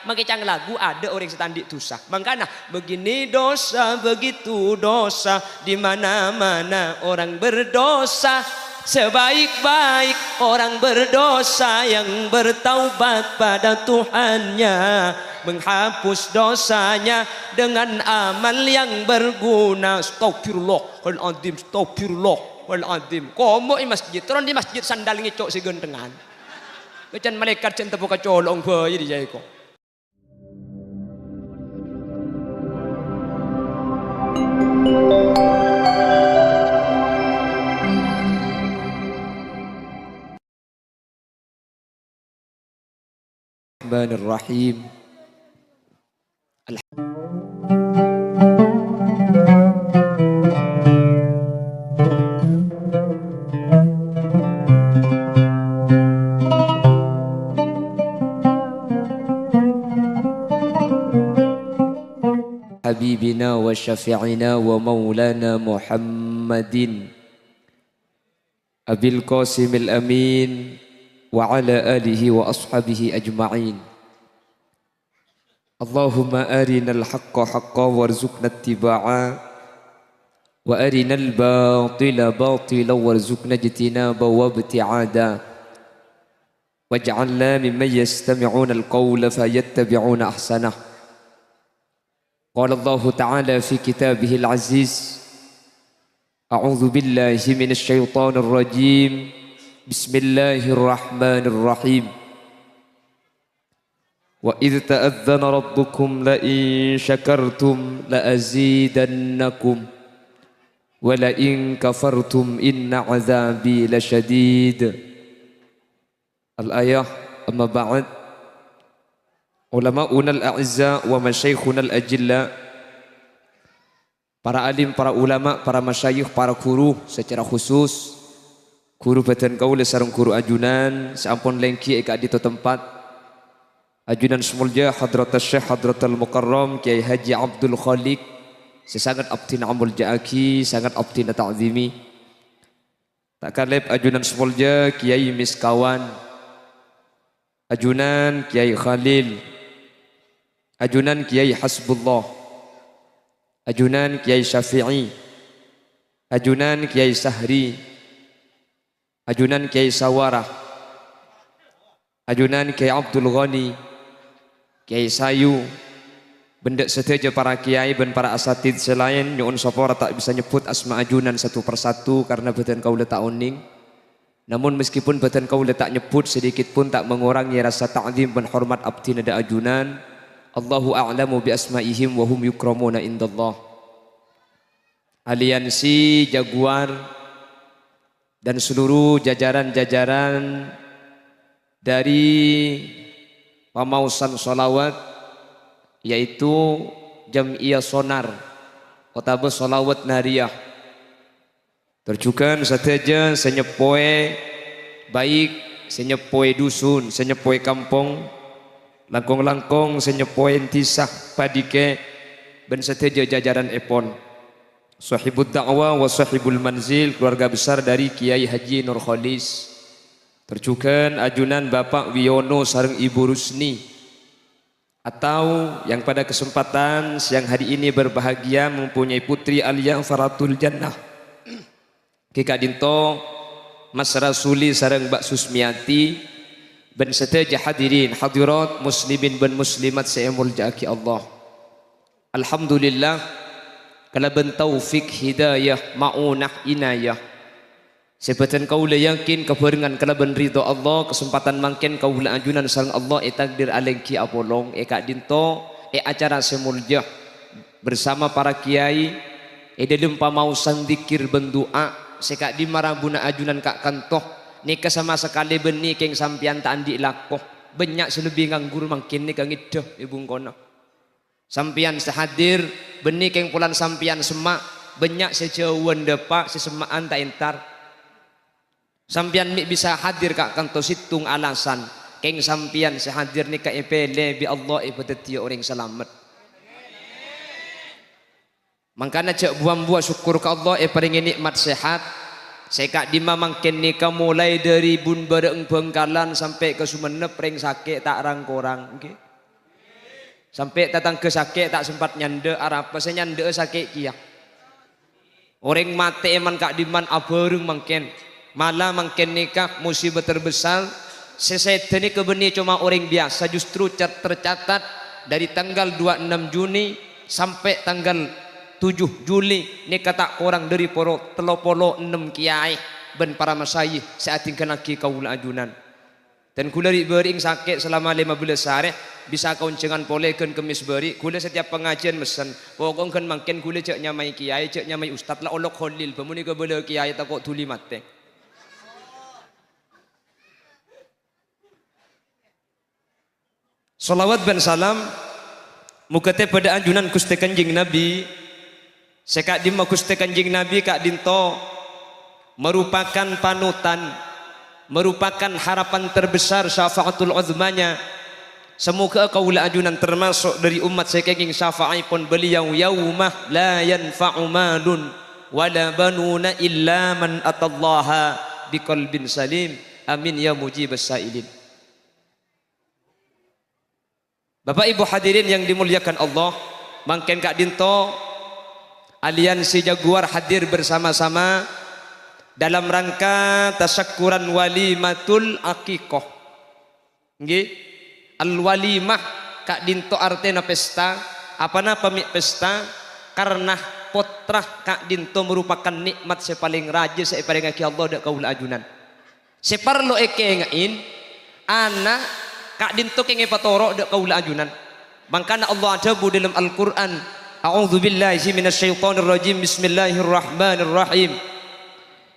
Makanya lagu ada orang setandik dosa. Makanya begini dosa, begitu dosa, di mana-mana orang berdosa. Sebaik-baik orang berdosa yang bertaubat pada Tuhannya, menghapus dosanya dengan amal yang berguna. Astagfirullahaladzim, astagfirullahaladzim. Komo di masjid, terus di masjid sandal ngecok si gentengan. Macam malaikat cinta buka colong bayi di jaya kok. Bismillahirrahmanirrahim. Habibina wa syafi'ina wa maulana Muhammadin Abil Qasimil Amin wa ala alihi wa ashabihi ajma'in. Allahumma arinal haqqa haqqa warzuqna ittiba'a wa arinal batila batila warzuqna ijtinaba wa ibti'ada waj'alna mimman yastami'una al-qawla fayattabi'una ahsanah. Qala Allah Ta'ala fi kitabihil aziz, a'udzu billahi minasy syaithanir rajim. Bismillahirrahmanirrahim. Wa idh ta'adzana rabbukum la in syakartum la azidannakum wa la in kafartum inna azabi lasyadid. Al-ayah. Amma ba'd. Ulama'una al-a'izza wa masyaikhuna al-ajilla, para alim, para ulama, para masyayikh, para guru secara khusus, guru batan kaula sareng guru ajunan sampun lengki eka di tempat ajunan semulja hadratus syekh hadratul mukarram Kiai Haji Abdul Khaliq sesangat abdina amul jaaki sangat abdina ta'zimi. Tak kalep ajunan semulja Kiai Miskawan, ajunan Kiai Khalil, ajunan Kiai Hasbullah, ajunan Kiai Syafi'i, ajunan Kiai Sahri, ajunan Kiai Sawarah, ajunan Kiai Abdul Ghani, Kiai Sayu, benda seteja para kiai dan para asatid selain nyuun sopora tak bisa nyebut asma ajunan satu persatu karena badan kau letak uning. Namun meskipun badan kau letak nyebut sedikit pun tak mengurangi rasa ta'zim dan hormat abdi nada ajunan. Allahu a'lamu bi asma'ihim wa hum yukramuna indallah. Aliansi Jaguar dan seluruh jajaran-jajaran dari pamausan sholawat, yaitu Jam'iyah Sonar Otabe Sholawat Nariyah, terjukan sateja senyepoe baik, senyepoe dusun, senyepoe kampung, langkong-langkong senyepoe entisah padike ben sateja jajaran epon sahibud da'wah wa sahibul manzil, keluarga besar dari Kiai Haji Nur Khalis, terjukan ajunan Bapak Wiono sareng Ibu Rusni, atau yang pada kesempatan siang hari ini berbahagia mempunyai putri Alia Faratul Jannah Kika Dinto Mas Rasuli sareng Mbak Susmiati ben seteja hadirin hadirat muslimin ben muslimat seemul jaki Allah. Alhamdulillah kalaban taufik hidayah maunah inayah sebatan kaula yakin kebarengan kalaban ridho Allah kesempatan mangken kaula ajunan sareng Allah takdir alengki apolong Kak Dinto acara semuljah bersama para kiai dalam pamausan dikir bendua sekak di marabuna ajunan Kak Kantoh nikah sama sekali benih keng sampian tak andi lakoh banyak selebih nganggur mangkin nikah ngidah ibu kono sampian sehadir benih keng pulan sampian semak banyak sejauhan depak sesemaan tak entar sampian mik bisa hadir Kak Kantoh situng alasan keng sampian sehadir nikah epele bi Allah ibadati orang selamat. Makanya cek buah syukur ke Allah paling nikmat sehat. Saya kak di mamangken nikah mulai dari bun bareng Bengkalan sampai ke Sumenep ring sakit tak rang korang. Okay. Sampai datang ke sakit tak sempat nyande arapa saya nyande sakit kia. Orang mati eman kak diman abarung mangken. Malah mangken nikah musibah terbesar. Sesetan ini kebeni cuma orang biasa, justru tercatat dari tanggal 26 Juni sampai tanggal 7 Juli ini kata orang dari poro telopolo 6 kiai ben para masayih saat tingkan lagi kaula ajunan. Dan kula bering sakit selama 15 hari bisa kauncengan polekan kemis beri kula setiap pengajian mesen pokok kan mangken kula cek nyamai kiai cek nyamai ustad lah olok kholil pemuni ke bela kiai takut tuli mate. Salawat dan salam mukate pada anjunan Gusti Kanjeng Nabi sekak di Gusti Kanjeng Nabi kak dinto merupakan panutan, merupakan harapan terbesar syafaatul uzmanya. Semoga kaula ajunan termasuk dari umat sekenging syafa'i pun beliau yaumah la yanfa'u malun wala banuna illa man atallaha biqalbin salim. Amin ya mujibas sailin. Bapak Ibu hadirin yang dimuliakan Allah, mangken Kak Dinto Aliansi Jaguar hadir bersama-sama dalam rangka tasyakuran walimatul aqiqah. Nggih, al-walimah Kak Dinto artena pesta, apana pamik pesta karena potrah Kak Dinto merupakan nikmat sepaling raja sepaling aki Allah dak kaula ajunan. Separlo eke ngain anak Kak Dinto kenge patoro dak kaula ajunan. Mangkana Allah adabu dalam Al-Qur'an, a'udzubillahi minasyaitonir rajim, bismillahirrahmanirrahim.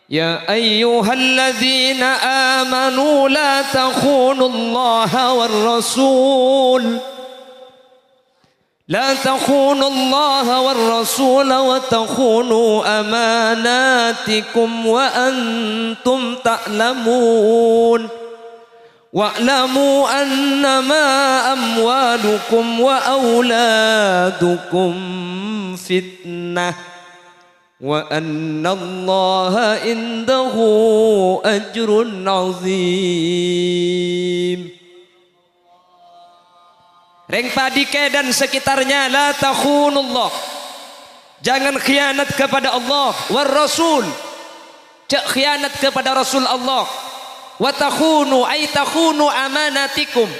Ya ayyuhalladzina amanu la takhunullaha war rasul. La takhunullaha war rasul wa takhunu amanatikum wa antum ta'lamun. Wa'lamu annama amwalukum wa auladukum fitnah wa annallaha indahu ajrun azim. Reng Padike dan sekitarnya la takhunullah, jangan khianat kepada Allah war rasul, cak khianat kepada Rasul Allah. Wa takhunu ay takhunu amanatikum,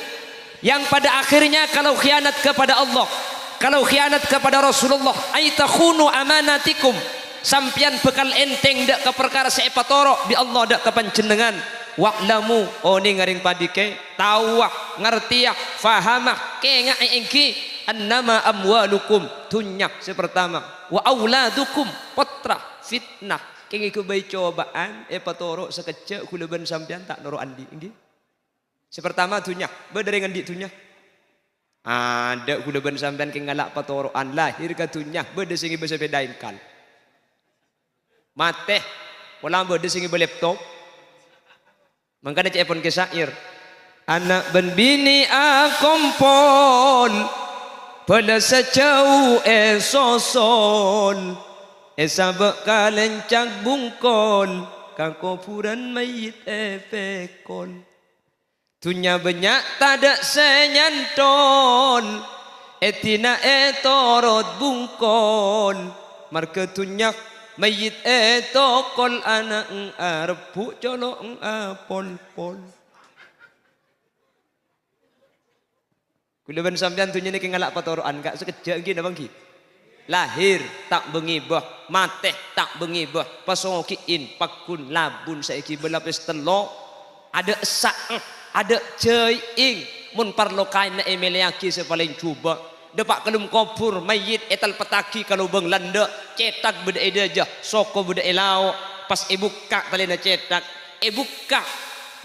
yang pada akhirnya kalau khianat kepada Allah, kalau khianat kepada Rasulullah, ay takhunu amanatikum, sampian bekal enteng dak ke perkara seepatoro bi Allah dak ke panjenengan. Wa'lamu oni ngaring Padike tawah ngertiah fahamah kenga engki annama amwalukum tunyak sepertama wa auladukum potra fitnah. Kengi ku bayi cobaan patoro sekecil kulaban sampean tak noro andi nggih. Sepertama tunyak, berdari ngandi tunyak. Ada kulaban sampean ke ngalak patoroan lahir ka tunyak, berde singi bisa bedainkan. Mate, wala berde singi laptop. Mangkana cepon ke syair. Anak ben bini akompol, pada sejauh sosol. Sabak kalencak bungkol kakufuran mayit pekol. Tunya banyak tadak senyantol etina torot bungkol. Marke tunyak mayit tokol anak arpu colok apol-pol. Kulaban sampean tunya ni kengalak patoroan kak sekejap gini bang ki. Lahir tak bengibah, mate tak bengibah, pasokiin pakun labun saiki berlapis telok, ada esak, ada ceing, mun parlo kain na emeliaki sepaling cuba, depak kelum kopur mayit etal petaki kalau beng landa, cetak beda edaja, soko beda elau, pas ibuka talina cetak, ibuka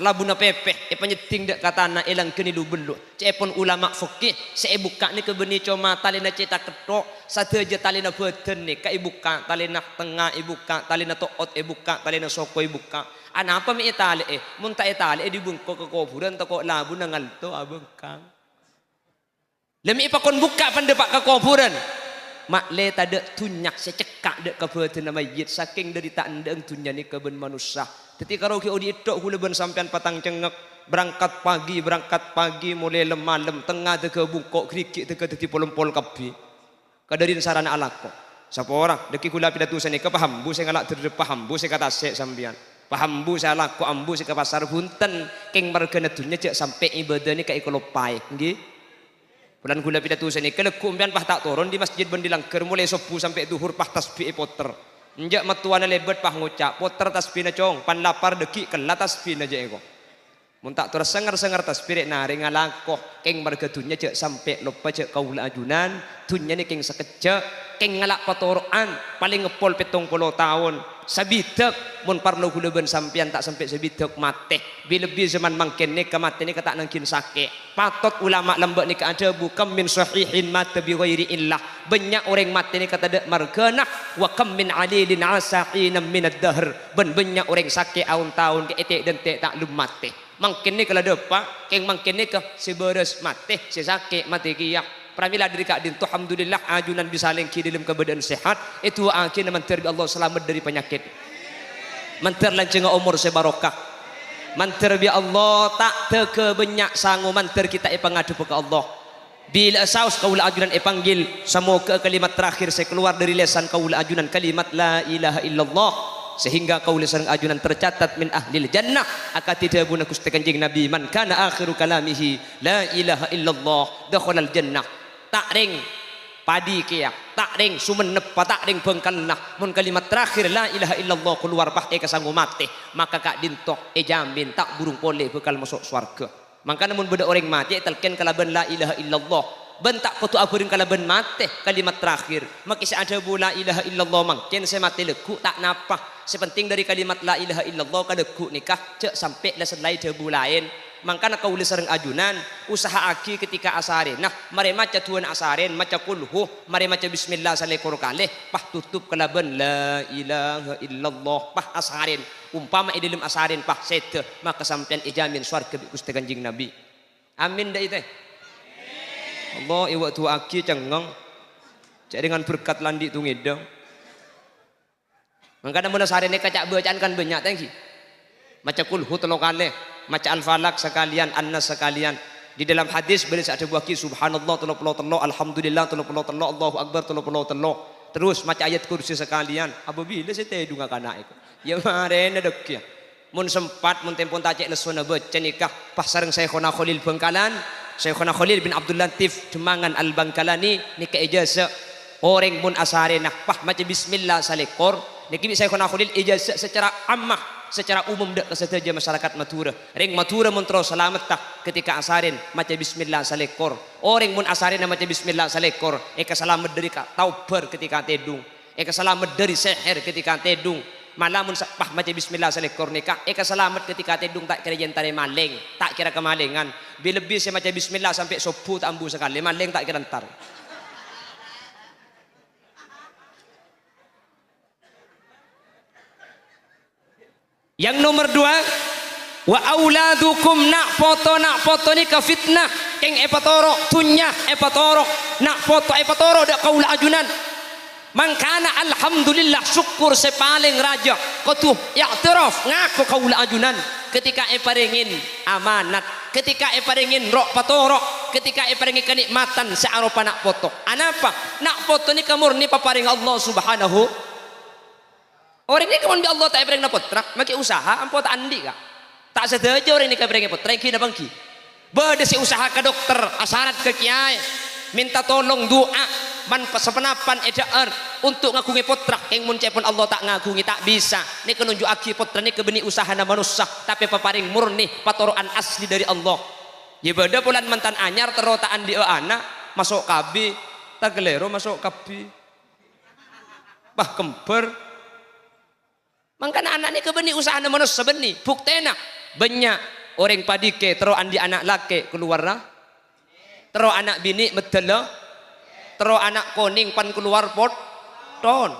labuna pepeh penyeting dak katana elang kenilu belu cepon ulama fikih sebuka ni kebeni coma talina cetak ketok satu aja talina beten ni ka ibuka talina tengah ibuka talina toot ibuka talina soko ibuka ana apa mi itali mun ta itali dibungko ke kuburan toko labuna ngalto abengkang lemi ipakon buka pandepak ke kuburan mak le tade tunyak secekak dek kabeuteun mayit saking dari tak ndeng tunya ni keben manusia. Teti karo ki odi tok kula ben sampean patang cengek berangkat pagi mulai malam tengah teka bungkok krikik teka teti pol kapi kadarin sarana alako sapa orang deki kula pidato sani ke paham bu saya ngalak terdepan paham bu saya kata sek sambian paham bu saya alako ambu saya ke pasar hunten keng marga netunya cek sampai ibadah ni ka ikolopai nggih bulan kula pidato sani ke leku umpian pah tak turun di masjid bendilangker mulai sopu sampai duhur pah tasbih poter njak matuana lebet pah ngucap poter tasbih na cong pan lapar deki kelat tasbih na je eko mun tak terus sengar tasbih nari ngalangkoh keng marga dunya cek sampai lupa cek kaula ajunan dunya ni keng sekejap keng ngalak patoroan paling ngepol 70 tahun sabitek mun parlo kula ben sampean tak sampai sabitek mate lebih zaman mangken ni kemate ni kata nangkin sakit patot ulama lembek ni ada bukan min sahihin mata bi ghairi illah banyak orang mati ni kata dek margana wa kam min alilin asaqina min ad-dahr banyak orang sakit tahun-tahun ke etek dan tek tak lum mati mangkin ni kalau depak keng mangkin ni ke seberes mati si sakit mati kiyak pramila diri kak din alhamdulillah ajunan bisa lengki dalam keadaan sehat itu akhirnya mantir bi Allah selamat dari penyakit mantir lanceng umur sebarokah mantir bi Allah tak teke banyak sangu mantir kita pangadu ke Allah bila saus kaula ajunan panggil semoga kalimat terakhir saya keluar dari lisan kaula ajunan kalimat la ilaha illallah sehingga kaula sareng ajunan tercatat min ahlil jannah akan tidak guna Gusti Kanjeng Nabi man kana akhiru kalamihi la ilaha illallah dakhalal jannah tak ring padi kiyak tak ring sumenep tak ring bengkalnah mun kalimat terakhir la ilaha illallah keluar pah kasanggo mati maka kak dintok jamin tak burung pole bekal masuk surga mangkana mun beda orang mati telken kalaban la ilaha illallah bentak kutu aburin kalaban mati kalimat terakhir maka si ada bu la ilaha illallah mangken saya mati leku tak napa sepenting dari kalimat la ilaha illallah kadekku nikah cek sampai lah selai debu lain mangkana kaula sareng ajunan usaha aki ketika asarin nah mare maca tuan asarin maca kulhu mare maca bismillah salekor kalih pah tutup kalaban la ilaha illallah pah asarin umpama dalam asarin pah sete maka sampean ijamin swarga bi Gusti Kanjeng Nabi amin dah itu Allah iwa tu aki cengeng cek dengan berkat landi tu ngedong mangkana mun asarin kacak bacaan kan banyak tangki maca kulhu telo kalih maca al-falak sekalian an-nas sekalian di dalam hadis beliau ada buaki subhanallah telo alhamdulillah telo Allahu akbar telo terus maca ayat kursi sekalian apabila saya tedung kana iku ya marene dek ya mun sempat mun tempon tacek lesona baca nikah pas sareng Syekhona Khalil Bangkalan Syekhona Khalil bin Abdul Latif Demangan Al-Bangkalani nikah ijazah orang mun asare nah pah maca bismillah salekor niki Syekhona Khalil ijazah secara ammah secara umum dak kesedaja masyarakat Madura ring Madura mun terus selamat tak ketika asarin maca bismillah salekor orang mun asarin maca bismillah salekor eka selamat dari taubar ketika tedung eka selamat dari seher ketika tedung malamun pah maca bismillah salekor nikah eka selamat ketika tedung tak kira jentare maling tak kira kemalingan lebih saya maca bismillah sampai sopu tak ambu sekali maling tak kira entar yang nomor 2 wa auladukum nak foto ni ka fitnah keng epatoro tunya epatoro nak foto epatoro dak kaula ajunan mangkana alhamdulillah syukur sepaling raja kotu i'tiraf ngaku kaula ajunan ketika eparingin amanat ketika eparingin rok patoro ketika eparingin kenikmatan searupa nak foto anapa nak foto ni kamurni paparing Allah subhanahu orang ini kemudian Allah tak beri putra, maki usaha ampo tak andi kak. Tak sedaja orang ini beri putra, kini bangki. Berdesi usaha ke dokter, asarat ke kiai, minta tolong doa, man sepenapan edaan untuk ngakungi putra. Yang muncepun Allah tak ngakungi tak bisa. Ini kenunjuk aki putra ini kebeni usaha nama manusia, tapi paparing murni patoroan asli dari Allah. Ya beda bulan mantan anyar terotaan di anak masuk kabi, tak gelero masuk kabi, bah kemper. Mangkana anak ni kebeni usaha na manusia sebeni buktena banyak orang padike tero andi anak laki keluar lah tero anak bini medela tero anak koning pan keluar pot ton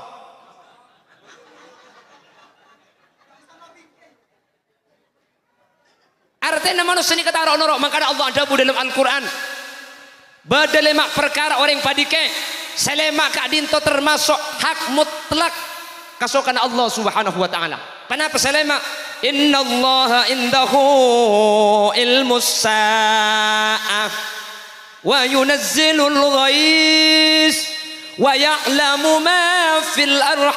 artinya manusia ni kata orang mangkana Allah ada dalam Al-Quran badalemak perkara orang padike selemak kadinto termasuk hak mutlak kasokan Allah subhanahu wa ta'ala kenapa selema innallaha indahu ilmus sa'ah wa yunazzilul ghais wa ya'lamu ma fil arham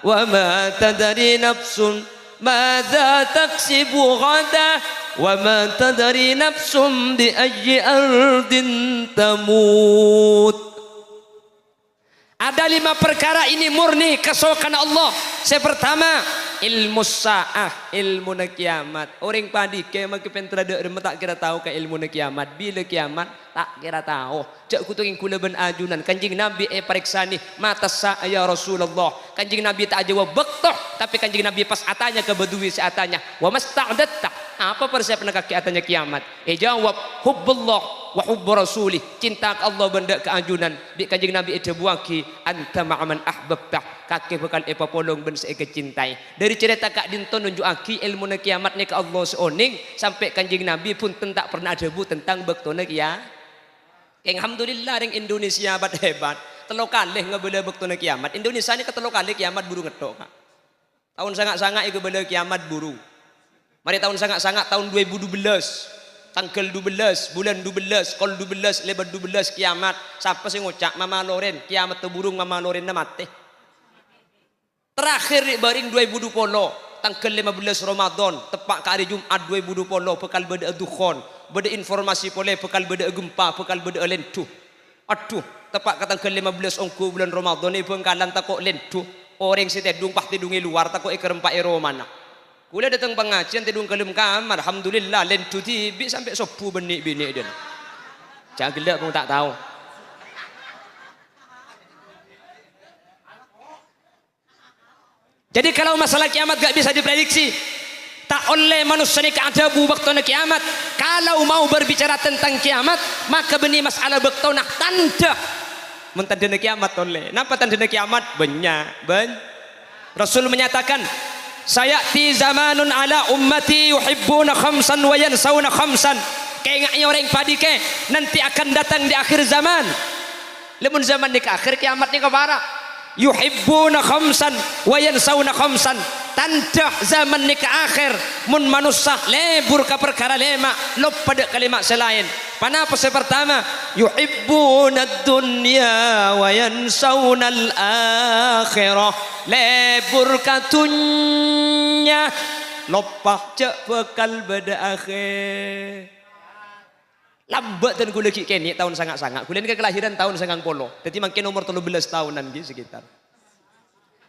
wa ma tadri nafsun madza taksibu ghadan wa ma tadri nafsun bi ayyi ardin tamut. Ada 5 perkara ini murni kesokan Allah. Yang pertama, ilmu sa'ah, ilmu kiamat. Orang padi ke maki pentrada remet tak kira tahu ke ilmu kiamat. Bila kiamat tak kira tahu. Cak kutuking kula ben ajunan Kanjing Nabi pariksani mata sa ya Rasulullah. Kanjing Nabi tak jawab bektoh, tapi Kanjing Nabi pas atanya ke bedui atanya, "Wa masta'datta?" Apa persiapan kaki atanya kiamat? Jawab, "Hubbullah wa hubbu rasulih." Cinta Allah benda keajunan. Bi Kanjing Nabi itu buaki anta ma'aman ahbabta. Kaki bekal polong ben seike cintai. Dari cerita kak dinton nunjuk aki ilmu kiamat ni ke Allah seoning sampai Kanjing Nabi pun tak pernah debu tentang bektona kiamat. Alhamdulillah ring Indonesia hebat. Telo kalih ngebela bektona kiamat. Indonesia ni ketelo kalih kiamat buru ngetok. Tahun sangat-sangat iku bela kiamat buru. Mari tahun sangat-sangat tahun 2012. Tanggal 12, bulan 12, kol 12, lebar 12 kiamat. Siapa sih ngocak Mama Loren, kiamat teburung Mama Loren na mati. Terakhir baring 2020, tanggal 15 Ramadan, tepat ke hari Jumat 2020, bekal beda dukhon, beda informasi boleh, bekal beda gempa, bekal beda lentu. Aduh, tepat ke tanggal 15 ongku bulan Ramadan ni bengkalan takok lentu. Orang si tedung pah tedungi luar takok ikerempak mana. Kula datang pengajian tidung kelem kamar, alhamdulillah lentu tibi sampai 10 benik-benik dia. Jangan gelak pun tak tahu. Jadi kalau masalah kiamat gak bisa diprediksi. Tak oleh manusia ni ada waktu kiamat. Kalau mau berbicara tentang kiamat, maka benih masalah waktu nak tanda. Mentanda kiamat oleh. Napa tanda kiamat? Rasul menyatakan, sayati zamanun ala ummati yuhibbuna khamsan wa yansawna khamsan. Kayaknya orang padi ke nanti akan datang di akhir zaman. Lemun zaman di akhir kiamat ni kabara. Yuhibbuna khamsan wa yansawna khamsan. Tanda zaman ni ke akhir mun manusia lebur ke perkara lema lop pada kalimat selain. Panapa pertama? Yuhibbuna dunya wa yansawna al-akhirah. Lebur katunya lopah cek bekal beda akhir. Lambat dan gula kini tahun sangat-sangat. Gula ni kelahiran tahun 90. Jadi makin umur 13 tahunan gitu sekitar.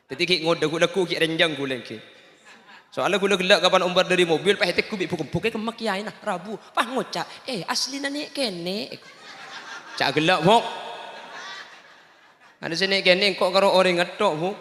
Jadi ki ngoda gula ku ki renjang gula ki. Soalnya gula gelak kapan umbar dari mobil pahetek ku bi buke kemak kiai nah Rabu. Pah ngocak, asli nani kene. Cak gelak bok. Ada sini kene kok karo orang ngetok bok.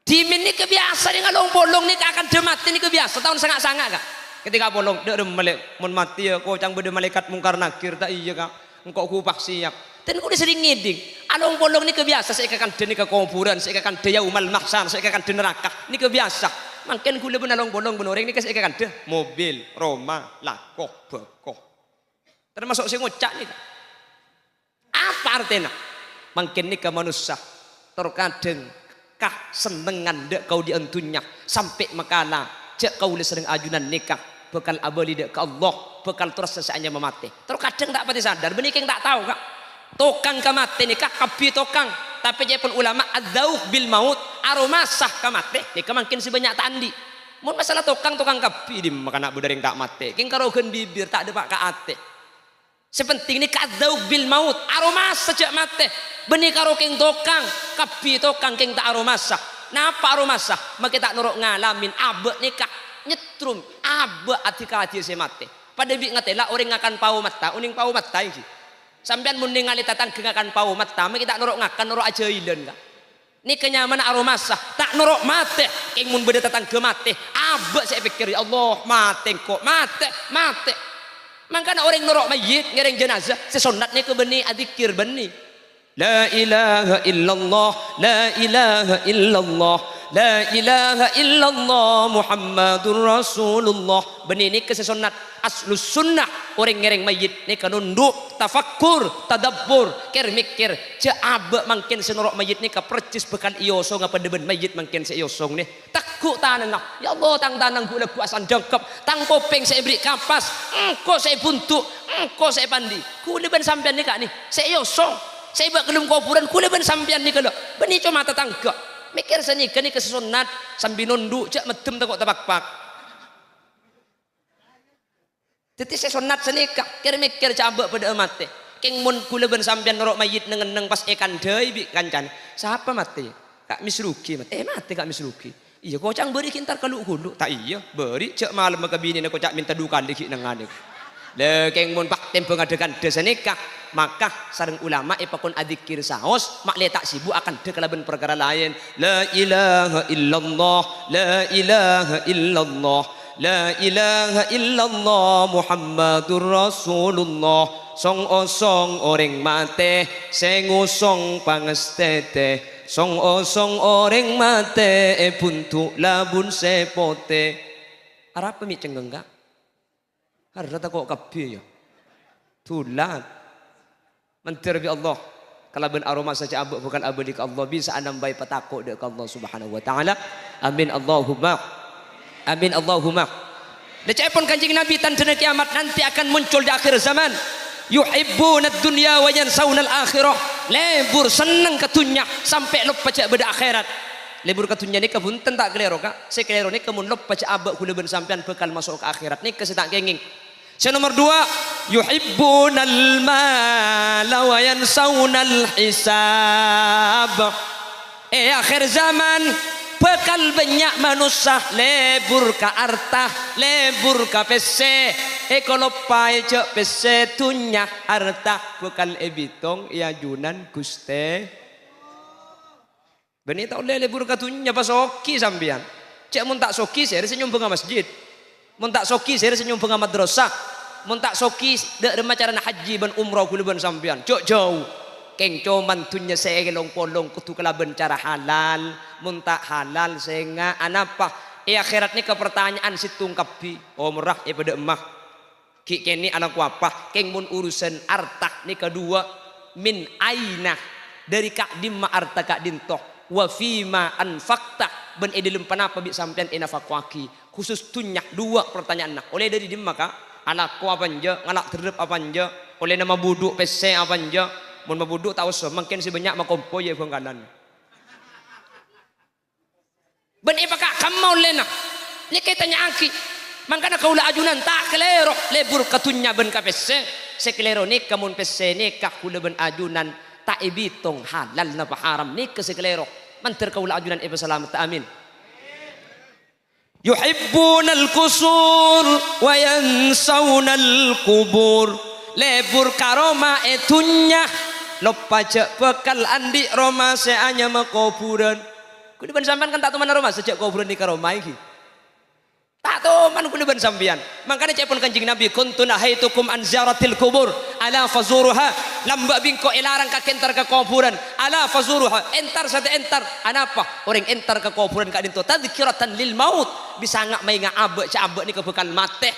Dimin ni kebiasa dengan long bolong ni akan demati ni kebiasa tahun sangat-sangat kak. Ketika bolong dia melek mun mati ya kau cang beda malaikat mungkar nakir tak iya kak. Engkau ku paksiak. Dan ku sering ngiding. Along bolong ni kebiasa saya akan deni ke kuburan, saya akan dia umal mahsan, saya akan neraka. Ni kebiasa. Makin gula pun along bolong benoreng ni saya akan deh mobil, Roma, lakoh, bekoh. Termasuk saya ngocak ni kak. Apa artinya? Makin ni ke manusia terkadang kah senengan dek kau diantunya sampai makala cek kau le sering ajunan nikah bekal abali dek ke Allah bekal terus sesaanya memati terkadang tak pati sadar benih yang tak tahu kak tokang kamate nikah kapi tokang tapi dia pun ulama adzauq bil maut aroma sah kamate nikah makin sebanyak tandi mun masalah tokang kapi di makan nak budaring tak mate king karogen bibir tak ada pak kaate sepenting ni kadzauq bil maut aroma sejak mate benih karo king tokang kapi tokang king tak aromasa napa aromasa maka tak nuruk ngalamin abe nikah nyetrum abe hati se mate pada bi ngatela orang ngakan pau mata uning pau mata iki sampean mun ningali tatang ngakan pau mata maka tak nuruk ngakan nuruk aja ilen ka ni kenyaman aromasa tak nuruk mate king mun beda tatang ke mate abe saya pikir ya Allah mate kok mate makanya orang nuruk mayit ngereng jenazah sesonatnya ke benih adzikir benih La ilaha illallah, la ilaha illallah, la ilaha illallah Muhammadur Rasulullah. Benih ni kesesunat aslus sunnah orang ngereng mayit ni kan nunduk tafakkur tadabbur ker mikir ce abe mangkin senorok mayit ni ka percis bekan iosong apa deben mayit mangkin se iosong ni takku tanang ya Allah tang tanang gula kuasan jengkep tang kopeng saya beri kapas engko saya buntuk engko saya pandi kule ben sampean ni kak ni saya iosong saya buat gelum kuburan kule ben sampean ni kalau beni cuma tetangga mikir seni kini kesunat sambil nunduk cak medem takut tabak-pak. Jadi saya sunat senikah kira mikir cabak pada mati keng mun kula ben sampean norok mayit neng pas ikan deui bi kancan siapa mati Kak Misruki mati mati Kak Misruki iya kocang beri kintar kalau hulu tak iya beri cek malam ke bini nak kocak minta dukan dikit nengane le keng mun pak tempo ngadekan de senikah maka sareng ulama ipakon adzikir saos mak letak sibuk akan de kalaben perkara lain la ilaha illallah la ilaha illallah la ilaha illallah Muhammadur Rasulullah song osong orang mate sing usong pangestete song osong orang mate buntu labun sepote arep mi cenggeng ka harta kok kabeh ya tulan mentir bi Allah kalaben aroma saja abuk bukan abadi ke Allah bisa anambai patakok dek Allah Subhanahu wa taala amin Allahumma amin Allahumma. Lecapun kanjeng Nabi tanda kiamat nanti akan muncul di akhir zaman. Yuhibbuna dunya wa yansawna al-akhirah. Lebur seneng ketunya sampai lupa cak beda akhirat. Lebur ketunya ni kabunten tak kelero kak. Saya kelero ni kemun lupa cak abak kula ben sampean bekal masuk ke akhirat ni kesetak kenging. Yang nomor 2 yuhibbunal mala wa yansawna al-hisab. Akhir zaman bekal banyak manusia lebur ka arta lebur ka pese kalau pai cek pese tunya arta bekal ebitong ya junan guste beni tak oleh lebur ka tunya pas soki sambian cek mun tak soki saya senyum bunga masjid mun tak soki saya senyum bunga madrasah mun tak soki dek remacaran haji ban umrah kula ban sambian cok jauh keng coman tunya segelong polong kutu kelaben cara halal muntak halal sehingga anapa akhirat ni ke pertanyaan situng kapi oh murah pada emah ki keni anak apa keng mun urusan artak ni kedua min aina dari kak dimma arta kak dintoh wa fima anfaqta ben edilem panapa bi sampean enafakwaki khusus tunya 2 pertanyaan nah oleh dari dimma kak anak ku apa anja ngalak terep apa anja oleh nama buduk pese apa anja mun mabuduk tahu so mungkin si banyak makompo ya bangkalan ben ipaka kamau lena ni kitanya aki mangkana kaula ajunan tak kelero lebur katunya ben kapese sekelero ni kamun pese ni kula ben ajunan tak ibitong halal na haram ni ke sekelero manter kaula ajunan iba salamat amin yuhibbuna al-qusur wa yansawna al-qubur lebur karoma etunya lupa cek bekal andi Roma seanya makuburan kudu ban sampean kan tak teman Roma sejak kuburan di karoma iki tak teman kudu ban sampean makanya cepon kanjeng Nabi kuntu nahaitukum an ziyaratil kubur ala fazuruha lamba bingko ilarang ka kentar ke kuburan ala fazuruha entar sate entar anapa orang entar ke kuburan ka dinto tadzkiratan lil maut bisa ngak mai ngak abek cak abek ni ke bekal mate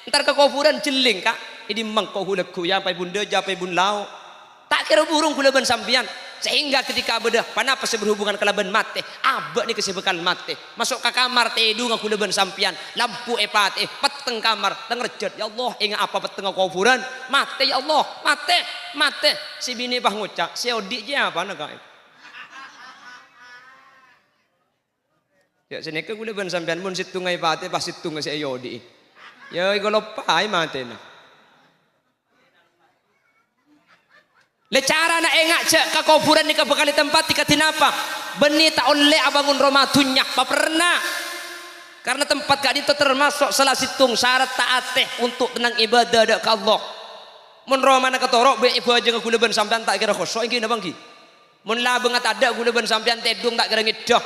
entar ke kuburan jeling kak ini mangko hulekku ya pai bunda ja pai bun lau tak kira burung kula ben sampian sehingga ketika bedah panapa saya berhubungan kalaban mate abek ni kesibukal mate masuk ke kamar tedu nga kula ben sampian lampu epate peteng kamar tengerjet ya Allah ingat apa peteng kuburan mate ya Allah mate si bini bah ngucak si odik je apa nak ya sini ke kula ben sampian mun situng epate pas situng si odik ya kalau pai mate nah lecara na engak cek ke kuburan ni ke bekali tempat tika tinapa beni tak oleh abangun Roma tunyak pa pernah karena tempat kak itu termasuk salah situng syarat taateh untuk tenang ibadah dak ke Allah mun Roma na ketorok be ibu aja ngagula ben sampean tak kira khosok iki na bangki mun labeng ada gula ben sampean tedung tak kira ngidah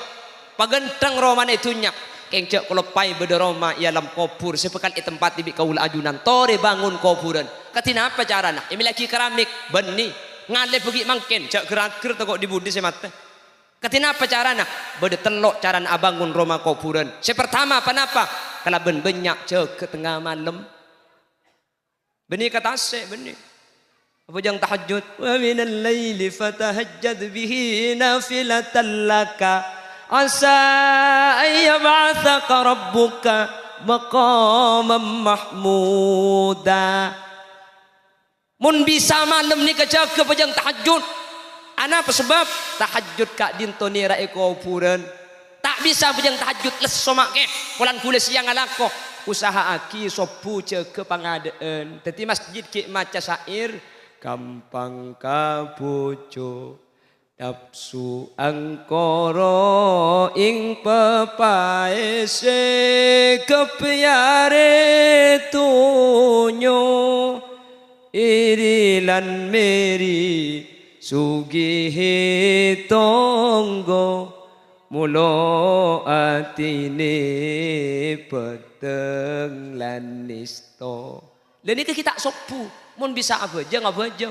pagenteng Roma na tunyak keng cek kelepai beda Roma ialam kubur sepekan di tempat ibi kaul ajunan tore bangun kuburan katinapa cara nak ini lagi keramik beni ngale pergi mangkin cak gerak-ger kok dibudi semate Ketina apa carana? Bade telok carana abangun rumah kuburan. Sepertama kenapa? Kalau ben banyak ke tengah malam. Beni kata se beni. Apa jang tahajud? Wa minal laili fatahajjad bihi nafilatan laka asa ayyab'atsaka rabbuka maqaman mahmuda. Mun bisa malam ni kejaga pajang tahajud. Apa sebab? Tahajud kak dintoni ra'i kuburan. Tak bisa pajang tahajud les somak ke. Pulang kulis siang alako. Usaha aki sopu jaga pangadaan. Teti masjid ki maca syair. Gampang kabojo nafsu angkara ing pepaese kepyare tunyo irilan meri sugihi tonggo mulo atine peteng lan nisto. Lha niki kita sopu mun bisa apa aja.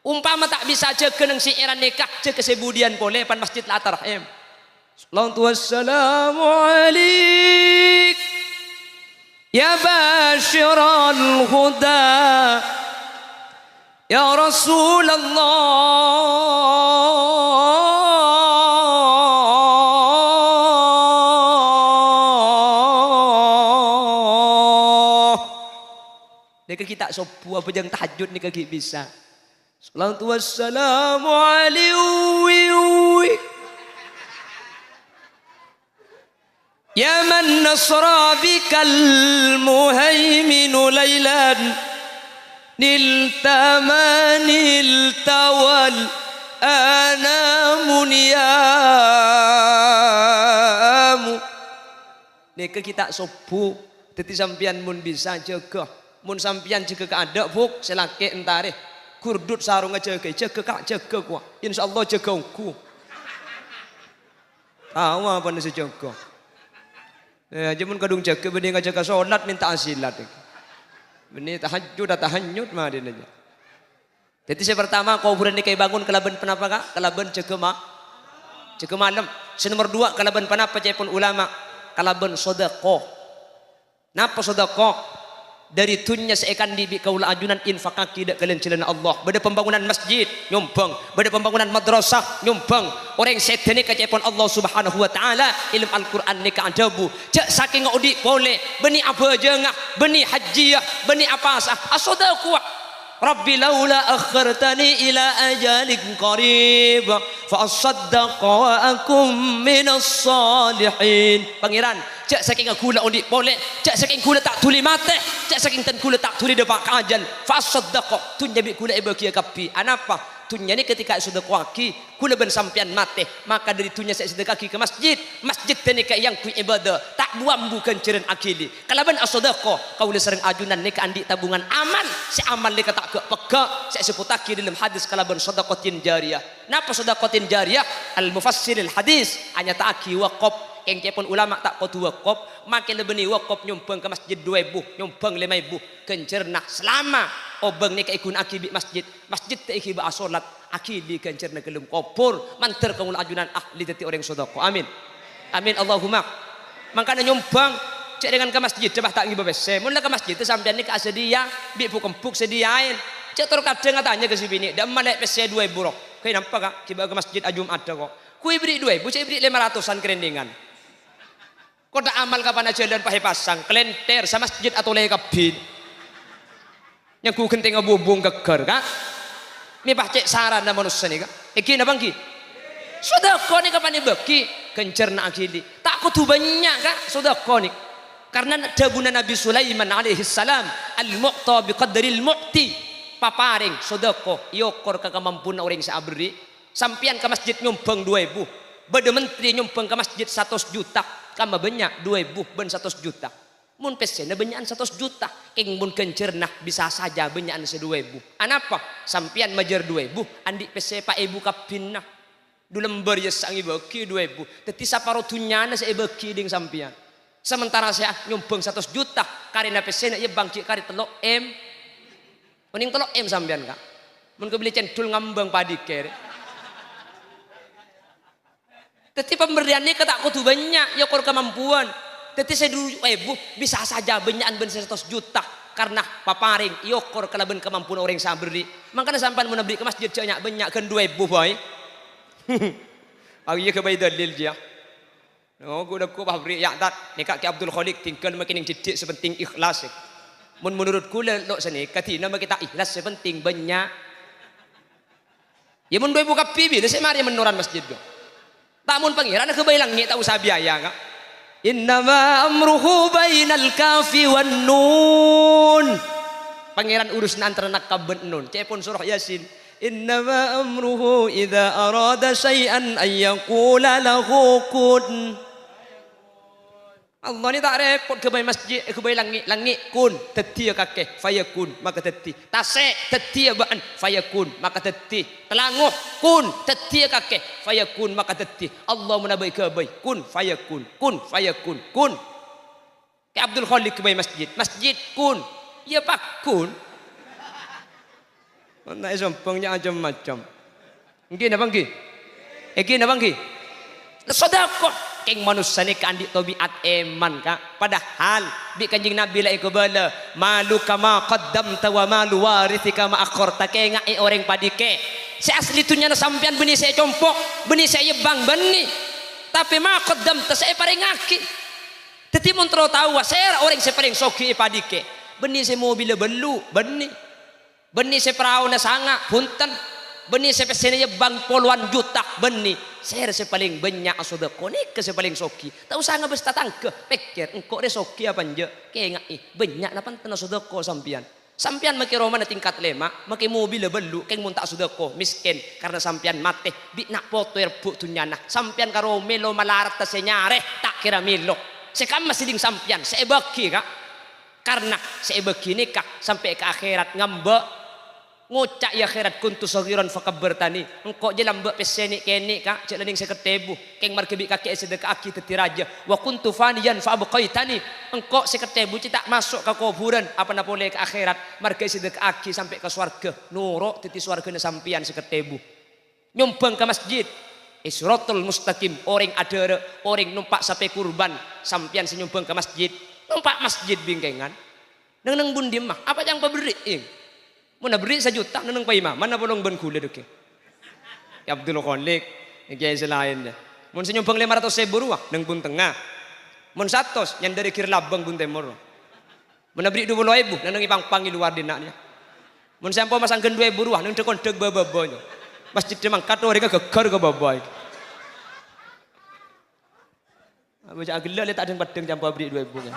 Umpama tak bisa jaga nang siiran nikah jaga sebudian boleh pan masjid latar rahim. Sallallahu wassalamu alaik ya basyiral huda ya Rasulullah. Nika kita sopu apa jang tahajud nika bisa. Salatu wassalamu alaihi ya man nasra bikal muhaiminu laylan niltamanil tawal anamun yamu. Nika kita sopu teti sampian mun bisa jaga mun sampian jaga keada buk selake entare kurdut sarung jaga kak jaga ku insyaallah jaga ku tahu apa nasi jaga jamun kadung jaga bening jaga salat minta asilat benih tahajud tahanyut mah dia aja. Jadi saya pertama kuburan ni kay bangun kalaban penapa kak kalaban jaga malam. Nomor 2 kalaban penapa pun ulama kalaban sedekah. Napa sedekah? Dari tunnya seekan dibi kaula ajunan infakaki dak kalian celana Allah. Bada pembangunan masjid nyumbang, bada pembangunan madrasah nyumbang. Orang setan ni kacepon Allah Subhanahu wa taala ilmu Al-Qur'an ni kaadabu. Jak saking udi boleh beni apa jengah, beni hajjiyah, beni apa sah. As-sadaqah. Rabbi laula akhartani ila ajalin qarib fa asaddaqa wa akum minas salihin. Pangeran, cak saking gula undi boleh, cak saking gula tak tuli mate, cak saking tan gula tak tuli depak ajal. Fa asaddaqa tun jabi gula ibaki kapi. Anapa? Tunya ni ketika sedekah ki kula ben sampean mate, maka dari tunya saya sedekah ki ke masjid. Masjid tani ka yang ku ibadah, tak buam bukan ceren akili. Kalaban as-sadaqah kaula sering ajunan ni ka andi tabungan amal, si amal ni ka tak pega, saya seputaki dalam hadis kalaban sedekatin jariyah. Napa sedekatin jariyah? Al-mufassiril hadis hanya ta'aki waqaf. Yang pun ulama tak kutu wakop makin lebih wakop nyumbang ke masjid 2.000 nyumbang 5.000 kencerna selama obeng ni kaikun akibi masjid tak ikiba asolat akidi kencerna kelum kopur manter kamu ajunan ahli teti orang sodako amin amin Allahumma makanya nyumbang cek dengan ke masjid coba tak ngiba bese mula ke masjid itu sampean ni kasedia bi kempuk sediain cek terkadang katanya ke si bini dak malek bese 2.000 rok kayak nampak kak kiba ke masjid ajum ada kok kui beri 2.000 cek beri 500an kerendingan. Kau tak amal kapan aja dan pakai pasang kelenter sama masjid atau leh kabin yang ku kenting ngabubung geger kak ini pakai saran dan manusia nih kak iki na bangki sudah kau nih kapan dibeki kencerna akili tak kutu banyak kak sudah kau nih karena dabuna Nabi Sulaiman alaihi salam al-mu'ta biqadril mu'ti paparing sudah kau yokor kemampuan orang seabri sampian ke masjid nyumbang 2.000 bade menteri nyumbang ke masjid 100 juta kama banyak 2.000 ben 100 juta mun pesena banyakan 100 juta king mun kencernah bisa saja banyakan 2.000 anapa sampian majer 2.000 andi pese pak ibu kapinna du lembar ya sangi beki 2.000 teti saparo tunyana saya beki ding sampian sementara saya nyumbang 100 juta karena pesena ya bangki kari telok M mending telok M sampian kak mun kebeli centul ngambang padi kere Tetapi pemberiannya kata kudu banyak ya kor kemampuan. Tetapi saya dulu bisa saja banyakan ben 100 juta karena paparing yo kor kalaban kemampuan orang yang beri. Makanya sampai mau beli ke masjid banyak kan 2.000 boy. Aku ya kebayi dalil dia. Oh, gue udah beri ya dat. Nikah ke Abdul Khalik tinggal makin yang jejak sepenting ikhlas. Menurutku lo sini katina kita ikhlas sepenting banyak. Ya mun 2.000 kapibi, saya mari menuran masjid go. Tamun pangeran kebayi langit tak usah biaya enggak. Innama amruhu bainal kafi wan nun. Pangeran urusan antara nak kaben nun. Cepon surah Yasin. Innama amruhu idza arada syai'an ay yaqula lahu kun. Allah ni tak repot ke bayi masjid, ke bayi langit kun tetia kakek fayakun maka teti tasek tetia baan fayakun maka teti telanguh kun tetia kakek fayakun maka teti Allah menabai ke bayi kun fayakun kun ke Abdul Khalik ke bayi masjid kun ya pak kun nak sompongnya macam-macam mungkin apa nggih apa nggih sedekah keng manusia ni kandi tabiat eman kak padahal bi kanjing Nabi la ikbala malu kama qaddamta wa malu warithika ma akharta ke ngai orang padike se asli tunya na sampean benih saya compok benih saya bang benih tapi ma qaddamta saya paling ngaki teti mun tro tahu saya orang saya paling soki padike benih saya mobil belu benih saya perahu na sanga punten benih saya pesene bang puluhan juta benih saya paling banyak sedekah nih ke paling soki tak usah ngabes tatangke pikir engkau soki apa aja kayak ngai banyak napan tanah sedekah sampian maki romana tingkat 5 maki mobil belu keng mun tak sedekah miskin karena sampian mate bi nak foto erbu tunyana sampian karo melo malarat ta senyare tak kira melo sekam masih ding sampian saya bagi kak karena saya bagi nikah sampai ke akhirat ngambek ngocak ya akhirat kuntu sagiran fakabbartani engkau je lambek peseni kene kak cek lening seketebu keng markebi kaki sedekah aki teti raja wa kuntu faniyan fa abqaitani engkau seketebu tak masuk ke kuburan apa na boleh ke akhirat marke sedekah aki sampai ke swarga nuro teti swargane sampian seketebu nyumbang ke masjid Isrotul mustaqim orang ada orang numpak sampai kurban sampian senyumbang ke masjid numpak masjid bingkengan neng bundi mah apa yang paberi mana beri 1 juta neneng pa imam mana bolong ban kula deke ya Abdul Khalik yang selain dia mun senyumbang 500.000 ruah neng bun tengah mun 100 yang dari kiri labang bun timur mana beri 20.000 neneng ipang pangi luar dinaknya mun sampo masang 2.000 ruah neng tekon deg bababonyo masjid demang kato mereka gegar ke babai baca agel tak ada padang sampo beri 2.000 nya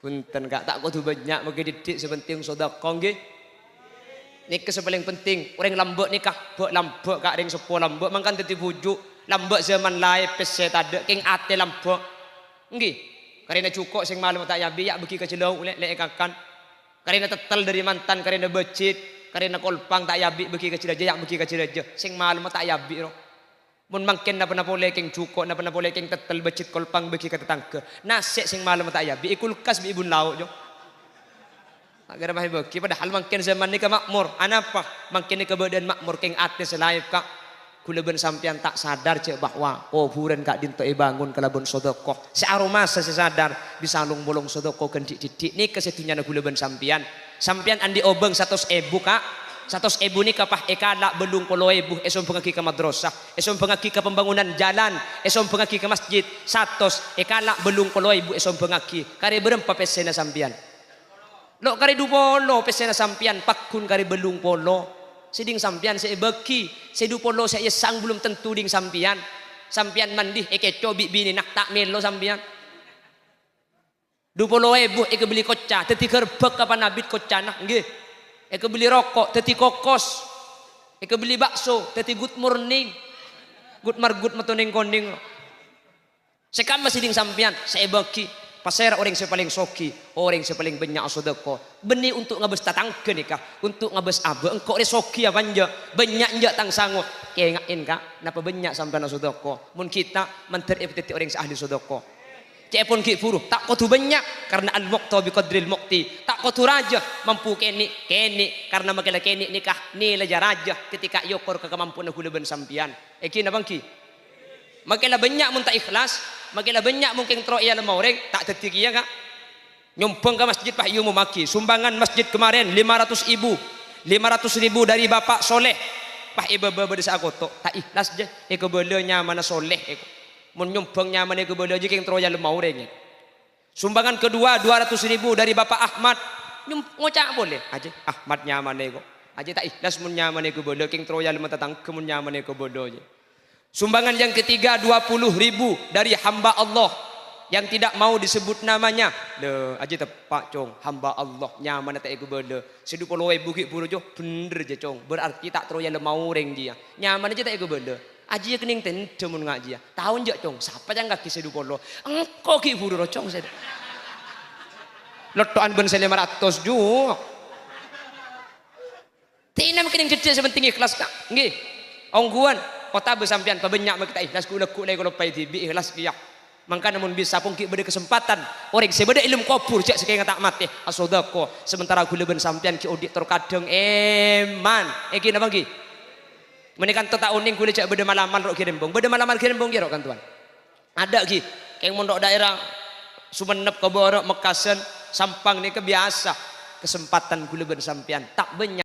punten kak tak kudu banyak bagi didik sepenting sedekah nggih nikah paling penting orang lambek nikah bek lambek kak ring sepo lambek mangkan dadi bujuk lambek zaman lae pese tade king ate lambek nggih karena cukup sing malu tak yabi yak bagi kecelong ulek lek kakan karena tetel dari mantan karena becit karena kolpang tak yabi bagi kecil aja yak bagi kecil aja sing malu tak yabi ro mun mangken na boleh keng cukup na boleh keng tetel becit kolpang bagi kata tangke nasik sing malam tak ya bi kulkas bi ibun lauk jo agar mah bagi padahal mangken zaman ni ka makmur anapa mangken ni ka badan makmur keng ate selaip kak kula sampean tak sadar cek bahwa kuburan kak dinto bangun kalabon sedekah si aroma se sadar bisa lung bolong sedekah kendik didik ni kesetunya na kula sampean andi obeng 100.000 kak 100.000 ni kapah ekala belung 10.000 esom pengaki ke madrasah esom pengaki ke pembangunan jalan esom pengaki ke masjid 100 ekala belung 10.000 esom pengaki kare berempa pesena sampian lo kare 20 pesena sampian pakun kare belung polo siding sampian saya beki saya 20 saya sang belum tentu ding sampian mandi ekeco bini nak tak melo sampian 20.000 beli kocca teti gerbek kapan nabit kocca nak nggih eka beli rokok, teti kokos, eka beli bakso, teti good morning, good matuning konding. Sekam masih ding sampian, saya bagi pasir orang saya paling soki, orang saya paling banyak sedekah. Benih untuk ngabes tatangke nikah, untuk ngabes abe, engkau re soki apa anja, banyak anja tang sangut. Kayak ngain kak, napa banyak sampean sedekah. Mun kita menteri orang ahli sedekah. cek pun ki puru tak kotu banyak karena al muqta bi qadril muqti tak kotu raja mampu keni karena makala keni nikah nilai raja ketika yokor kemampuan huleben sampian eki na bangki makala banyak mun tak ikhlas makala banyak mungkin tro iya lemoreng tak tetiki ya kak nyumbang ke masjid Pak Yu maki sumbangan masjid kemarin 500.000 dari Bapak Soleh Pak Ibu berdesa aku tak ikhlas je eko belanya mana soleh eko mun nyumbang nyaman eko belo je keng troya lemau reng sumbangan kedua 200.000 dari Bapak Ahmad ngocak boleh aja Ahmad nyaman eko aja tak ikhlas mun nyaman eko belo keng troya lemah tatang kemun nyaman eko belo je sumbangan yang ketiga 20.000 dari hamba Allah yang tidak mau disebut namanya le aja tepak cong hamba Allah nyaman tak eko belo sedu puluh bukit puluh jo bener je cong berarti tak troya lemau reng dia nyaman aja tak eko belo aja kening tente mun ngaji ya tahun je cong siapa yang kaki sedu puluh engkau ki buru cong saya lotoan ben 500 juga tinam kening cecek sepenting ikhlas kak nggih ongguan kota besampian pabanyak kita ikhlas kula kula kalau pai tibi ikhlas kiyak mangka namun bisa pun ki beda kesempatan orang sebeda ilmu kubur cek sekaya tak mati asodako sementara kula ben sampian ki audit terkadang eman iki napa ki menekan tak uning kula cek beda malaman rok kirembong beda malaman kirembong kira kan tuan ada ki yang mondok daerah Sumenep Kaborok Mekasen Sampang ni kebiasa kesempatan kula ben sampian tak banyak